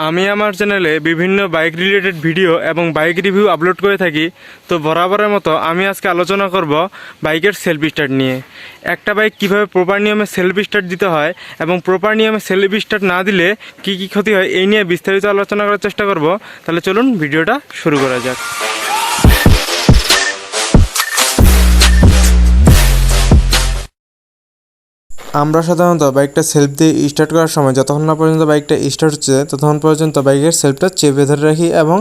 আমি আমার চ্যানেলে বিভিন্ন বাইক রিলেটেড ভিডিও এবং বাইক রিভিউ আপলোড করে থাকি। তো বরাবরের মতো আমি আজকে আলোচনা করব বাইকের সেলফ স্টার্ট নিয়ে। একটা বাইক কিভাবে প্রপার নিয়মে সেলফ স্টার্ট দিতে হয় এবং প্রপার নিয়মে সেলফ স্টার্ট না দিলে কি কি ক্ষতি হয় এই নিয়ে বিস্তারিত আলোচনা করার চেষ্টা করব। তাহলে চলুন ভিডিওটা শুরু করা যাক। আমরা সাধারণত বাইকটা সেলফ দিয়ে স্টার্ট করার সময় যতক্ষণ না পর্যন্ত বাইকটা স্টার্ট হচ্ছে ততক্ষণ পর্যন্ত বাইকের সেলফটা চেপে ধরে রাখি এবং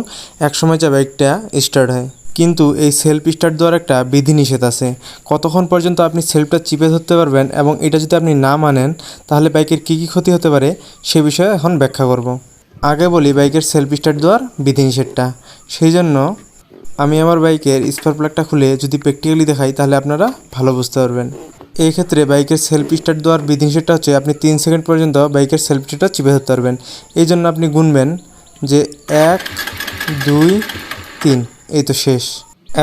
একসময় যা বাইকটা স্টার্ট হয়। কিন্তু এই সেলফ স্টার্ট দেওয়ার একটা বিধিনিষেধ আছে। কতক্ষণ পর্যন্ত আপনি সেলফটা চিপে ধরতে পারবেন এবং এটা যদি আপনি না মানেন তাহলে বাইকের কী কী ক্ষতি হতে পারে সে বিষয়ে এখন ব্যাখ্যা করব। আগে বলি বাইকের সেলফ স্টার্ট দেওয়ার বিধিনিষেধটা। সেই জন্য আমি আমার বাইকের স্পার্ক প্লাগটা খুলে যদি প্র্যাকটিক্যালি দেখাই তাহলে আপনারা ভালো বুঝতে পারবেন। এই ক্ষেত্রে বাইকের সেলফ স্টার্ট দেওয়ার বিধিনিষেধটা হচ্ছে আপনি 3 সেকেন্ড পর্যন্ত বাইকের সেলফ স্টার্টটা চিপে ধরতে পারবেন। এই জন্য আপনি গুনবেন যে 1 2 3, এই তো শেষ।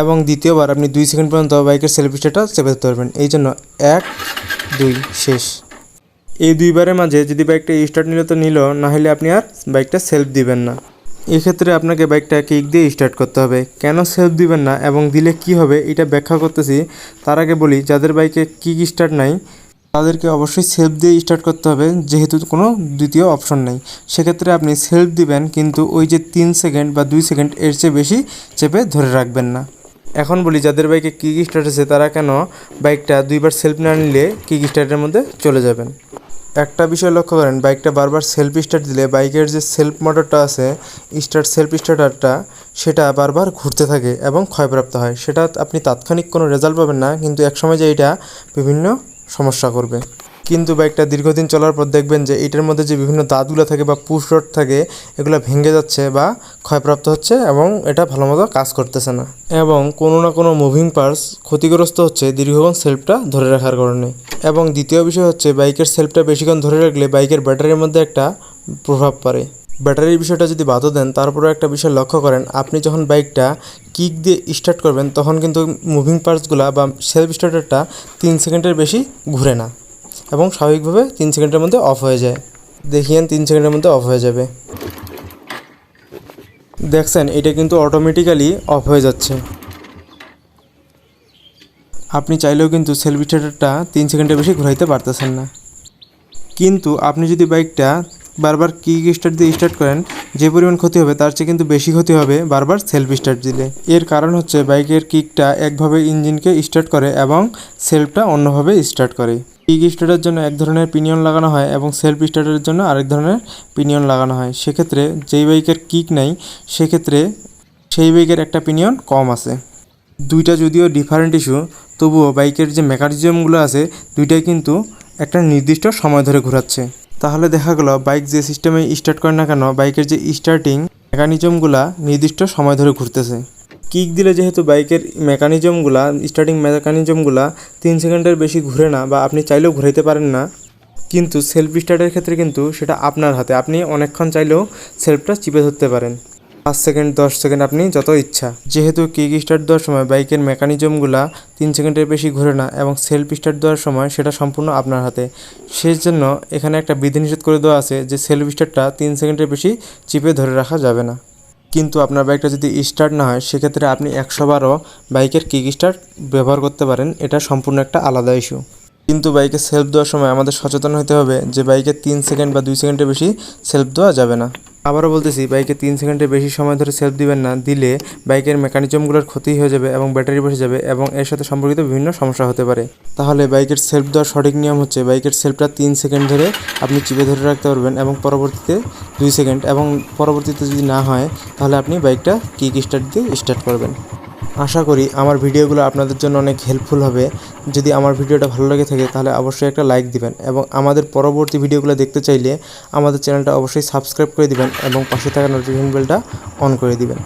এবং দ্বিতীয়বার আপনি 2 সেকেন্ড পর্যন্ত বাইকের সেলফ স্টার্টটা চেপে ধরতে পারবেন। এই জন্য 1 2 শেষ। এই দুইবারের মাঝে যদি বাইকটা স্টার্ট নিল তো নিল, না হলে আপনি আর বাইকটা সেলফ দিবেন না। এক্ষেত্রে আপনাকে বাইকটা কিক দিয়ে স্টার্ট করতে হবে। কেন সেলফ দিবেন না এবং দিলে কি হবে এটা ব্যাখ্যা করতেছি। তার আগে বলি যাদের বাইকে কিক স্টার্ট নাই তাদেরকে অবশ্যই সেলফ দিয়ে স্টার্ট করতে হবে, যেহেতু কোনো দ্বিতীয় অপশন নেই। সেক্ষেত্রে আপনি সেলফ দিবেন, কিন্তু ওই যে 3 সেকেন্ড বা 2 সেকেন্ড এর চেয়ে বেশি চেপে ধরে রাখবেন না। এখন বলি যাদের বাইকে কিক স্টার্ট আছে তারা কেন বাইকটা দুইবার সেলফ না নিলে কিক স্টার্টের মধ্যে চলে যাবেন। একটা বিষয় লক্ষ্য করেন, বাইকটা বারবার সেলফ স্টার্ট দিলে বাইকের যে সেলফ মোটরটা আছে সেলফ স্টার্টারটা সেটা বারবার ঘুরতে থাকে এবং ক্ষয়প্রাপ্ত হয়। সেটা আপনি তাৎক্ষণিক কোনো রেজাল্ট পাবেন না, কিন্তু একসময় যে এটা বিভিন্ন সমস্যা করবে। কিন্তু বাইকটা দীর্ঘদিন চলার পর দেখবেন যে এটার মধ্যে যে বিভিন্ন দাঁতগুলো থাকে বা পুশ রড থাকে এগুলো ভেঙে যাচ্ছে বা ক্ষয়প্রাপ্ত হচ্ছে এবং এটা ভালোমতো কাজ করতেছে না, এবং কোনো না কোনো মুভিং পার্টস ক্ষতিগ্রস্ত হচ্ছে দীর্ঘক্ষণ সেলফটা ধরে রাখার কারণে। এবং দ্বিতীয় বিষয় হচ্ছে বাইকের সেলফটা বেশিক্ষণ ধরে রাখলে বাইকের ব্যাটারির মধ্যে একটা প্রভাব পড়ে। ব্যাটারির বিষয়টা যদি বাদও দেন, তারপরেও একটা বিষয় লক্ষ্য করেন, আপনি যখন বাইকটা কিক দিয়ে স্টার্ট করবেন তখন কিন্তু মুভিং পার্টসগুলো বা সেলফ স্টার্টারটা 3 সেকেন্ডের বেশি ঘুরে না এবং স্বাভাবিকভাবে 3 সেকেন্ডের মধ্যে অফ হয়ে যায়। দেখিয়েন 3 সেকেন্ডের মধ্যে অফ হয়ে যাবে। দেখছেন এটা কিন্তু অটোমেটিক্যালি অফ হয়ে যাচ্ছে। আপনি চাইলেও কিন্তু সেলফ স্টার্টারটা 3 সেকেন্ডের বেশি ঘুরাইতে পারতেছেন না। কিন্তু আপনি যদি বাইকটা বারবার কিক স্টার্ট দিয়ে স্টার্ট করেন, যে পরিমাণ ক্ষতি হবে তার চেয়ে কিন্তু বেশি ক্ষতি হবে বারবার সেলফ স্টার্ট দিলে। এর কারণ হচ্ছে বাইকের কিকটা একভাবে ইঞ্জিনকে স্টার্ট করে এবং সেলফটা অন্যভাবে স্টার্ট করে। কিক স্টার্টের জন্য এক ধরনের পিনিয়ন লাগানো হয় এবং সেলফ স্টার্টের জন্য আরেক ধরনের পিনিয়ন লাগানো হয়। সেক্ষেত্রে যেই বাইকের কিক নাই সেক্ষেত্রে সেই বাইকের একটা পিনিয়ন কম আছে। দুইটা যদিও ডিফারেন্ট ইস্যু, তবুও বাইকের যে মেকানিজমগুলো আছে দুইটাই কিন্তু একটা নির্দিষ্ট সময় ধরে ঘোরাচ্ছে। তাহলে দেখা গেল বাইক যে সিস্টেমে স্টার্ট করে না কেন বাইকের যে স্টার্টিং মেকানিজমগুলা নির্দিষ্ট সময় ধরে ঘুরতেছে। কিক দিলে যেহেতু বাইকের স্টার্টিং মেকানিজমগুলা 3 সেকেন্ডের বেশি ঘুরে না বা আপনি চাইলেও ঘুরাইতে পারেন না, কিন্তু সেলফ স্টার্টের ক্ষেত্রে কিন্তু সেটা আপনার হাতে। আপনি অনেকক্ষণ চাইলেও সেলফটা চিপে ধরতে পারেন, 5 সেকেন্ড 10 সেকেন্ড আপনি যত ইচ্ছা। যেহেতু কিক স্টার্ট দেওয়ার সময় বাইকের মেকানিজমগুলা 3 সেকেন্ডের বেশি ঘুরে না এবং সেলফ স্টার্ট দেওয়ার সময় সেটা সম্পূর্ণ আপনার হাতে। সেই জন্য এখানে একটা বিধিনিষেধ করে দেওয়া আছে যে সেলফ স্টার্টটা 3 সেকেন্ডের বেশি চিপে ধরে রাখা যাবে না। কিন্তু আপনার বাইকটা যদি স্টার্ট না হয় সেক্ষেত্রে আপনি 100 বারও বাইকের কিক স্টার্ট ব্যবহার করতে পারেন, এটা সম্পূর্ণ একটা আলাদা ইস্যু। কিন্তু বাইকে সেলফ দেওয়ার সময় আমাদের সচেতন হতে হবে যে বাইকে 3 সেকেন্ড বা 2 সেকেন্ডের বেশি সেলফ দেওয়া যাবে না। আবারও বলতেছি, বাইকে 3 সেকেন্ডের বেশি সময় ধরে সেলফ দিবেন না, দিলে বাইকের মেকানিজমগুলোর ক্ষতি হয়ে যাবে এবং ব্যাটারি বসে যাবে এবং এর সাথে সম্পর্কিত বিভিন্ন সমস্যা হতে পারে। তাহলে বাইকের সেলফ দেওয়ার সঠিক নিয়ম হচ্ছে বাইকের সেলফটা 3 সেকেন্ড ধরে আপনি চিপে ধরে রাখতে পারবেন এবং পরবর্তীতে 2 সেকেন্ড, এবং পরবর্তীতে যদি না হয় তাহলে আপনি বাইকটা কিক স্টার্ট দিয়ে স্টার্ট করবেন। আশা করি আমার ভিডিওগুলো আপনাদের জন্য অনেক হেল্পফুল হবে। যদি আমার ভিডিওটা ভালো লেগে থাকে তাহলে অবশ্যই একটা লাইক দিবেন, এবং আমাদের পরবর্তী ভিডিওগুলো দেখতে চাইলে আমাদের চ্যানেলটা অবশ্যই সাবস্ক্রাইব করে দিবেন এবং পাশে থাকা নোটিফিকেশন বেলটা অন করে দিবেন।